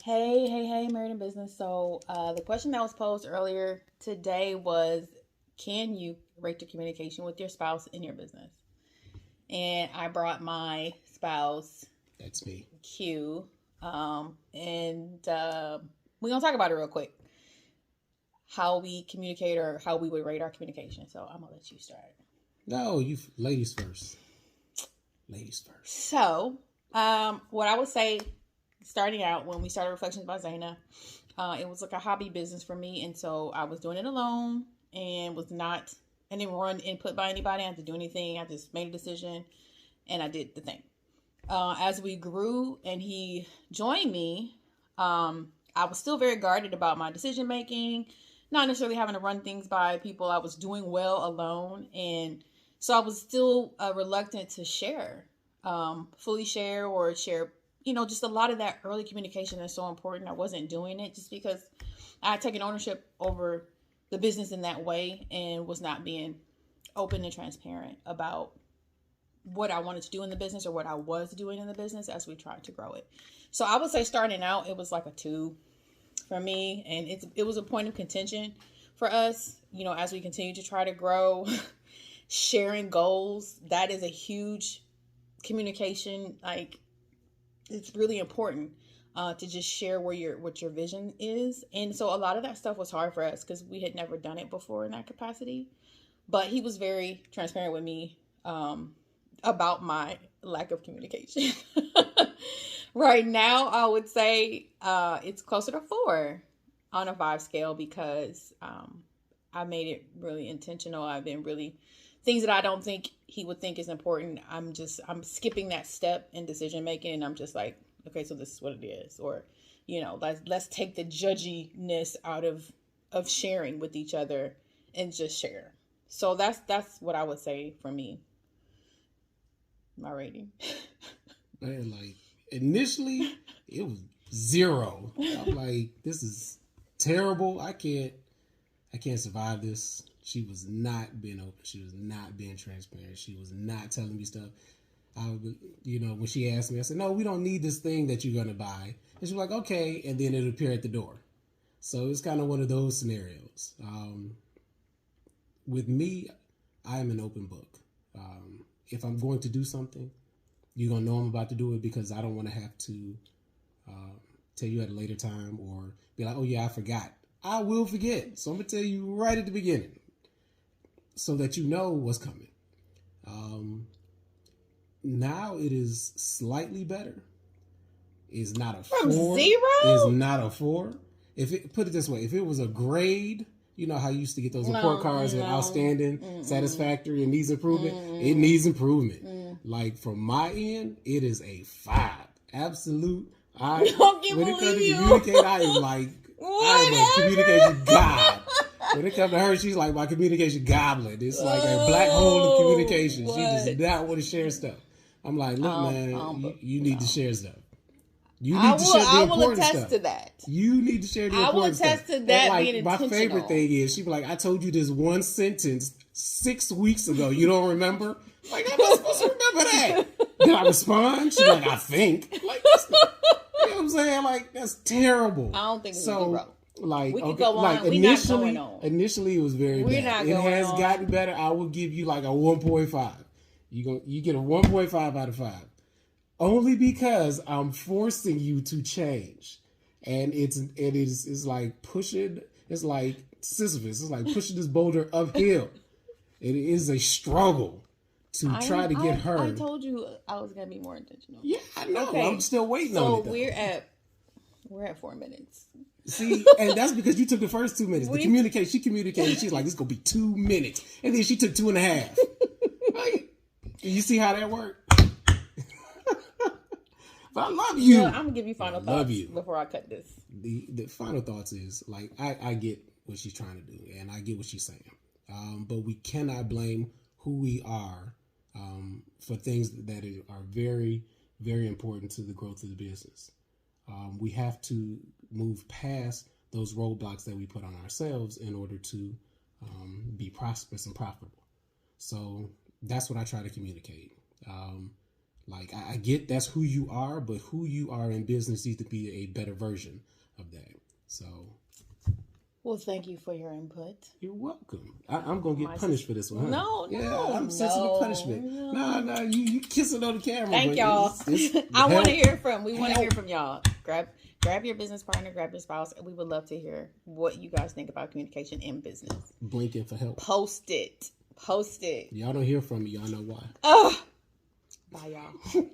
Hey, Married in Business. The question that was posed earlier today was, can you rate your communication with your spouse in your business? And I brought my spouse, That's me. Q, and we're going to talk about it real quick. How we communicate or how we would rate our communication. So, I'm going to let you start. No, you ladies first. Ladies first. What I would say starting out when we started Reflections by Zaina, it was like a hobby business for me, and so I was doing it alone and was not. I didn't run input by anybody. I didn't have to do anything. I just made a decision and I did the thing. As we grew and he joined me, I was still very guarded about my decision making, not necessarily having to run things by people. I was doing well alone, and so I was still reluctant to share, fully share or share. Just a lot of that early communication is so important. I wasn't doing it just because I had taken ownership over the business in that way and was not being open and transparent about what I wanted to do in the business or what I was doing in the business as we tried to grow it. So I would say starting out, it was like a 2 for me, and it was a point of contention for us. As we continue to try to grow, sharing goals, that is a huge communication. Like, it's really important to just share what your vision is, and so a lot of that stuff was hard for us because we had never done it before in that capacity. But he was very transparent with me about my lack of communication. Right now, I would say it's closer to 4 on a 5 scale because I made it really intentional. I've been really things that I don't think he would think is important. I'm skipping that step in decision making, and I'm just like, okay, so this is what it is, or let's take the judginess out of sharing with each other and just share. So that's what I would say for me. My rating. Man, like initially it was 0. I'm like, this is terrible. I can't survive this. She was not being open. She was not being transparent. She was not telling me stuff. When she asked me, I said, no, we don't need this thing that you're going to buy. And she was like, okay. And then it'll appear at the door. So it's kind of one of those scenarios. With me, I am an open book. If I'm going to do something, you're going to know I'm about to do it because I don't want to have to tell you at a later time or be like, oh, yeah, I forgot. I will forget. So I'm going to tell you right at the beginning so that you know what's coming. Now it is slightly better. It's not a From 4. 0? It's not a 4. Put it this way, if it was a grade, you know how you used to get those report cards with outstanding, satisfactory, and needs improvement? It needs improvement. Like from my end, it is a 5. Absolute. When it comes to communicate, I am a communication god. When it comes to her, she's like my communication goblin. It's like a black hole of communication. What? She does not want to share stuff. I'm like, look, man, you need to share stuff. You need to share the important stuff. To that. You need to share the important stuff. I will attest to that like, being intentional. My favorite thing is she be like, I told you this one sentence 6 weeks ago. You don't remember? Like, I'm not supposed to remember that. Did I respond? She's like, I think. Like, you know what I'm saying? Like, that's terrible. I don't think it's so. 0. Like, we could go on. Like initially, it was very We're bad. It has on. Gotten better. I will give you like a 1.5. You get a 1.5 out of 5. Only because I'm forcing you to change. And it's like pushing, it's like Sisyphus. It's like pushing this boulder uphill. It is a struggle to try to get her. I told you I was going to be more intentional. Yeah, I know. Okay. I'm still waiting on it. So we're at 4 minutes. See, and that's because you took the first 2 minutes. She communicated. She's like, this is going to be 2 minutes. And then she took 2.5. Like, you see how that worked? But I love you. I'm gonna give you final thoughts before I cut this. The final thoughts is like I get what she's trying to do and I get what she's saying, but we cannot blame who we are for things that are very, very important to the growth of the business. We have to move past those roadblocks that we put on ourselves in order to be prosperous and profitable. So that's what I try to communicate. Like, I get that's who you are, but who you are in business needs to be a better version of that. So, well, thank you for your input. You're welcome. I'm going to get punished for this one, huh? No, I'm sensitive punishment. No, you kissing on the camera. Thank y'all. I want to hear from, we want to hear from y'all. Grab your business partner, grab your spouse, and we would love to hear what you guys think about communication in business. Blinking for help. Post it. Y'all don't hear from me. Y'all know why. Oh. Bye, y'all.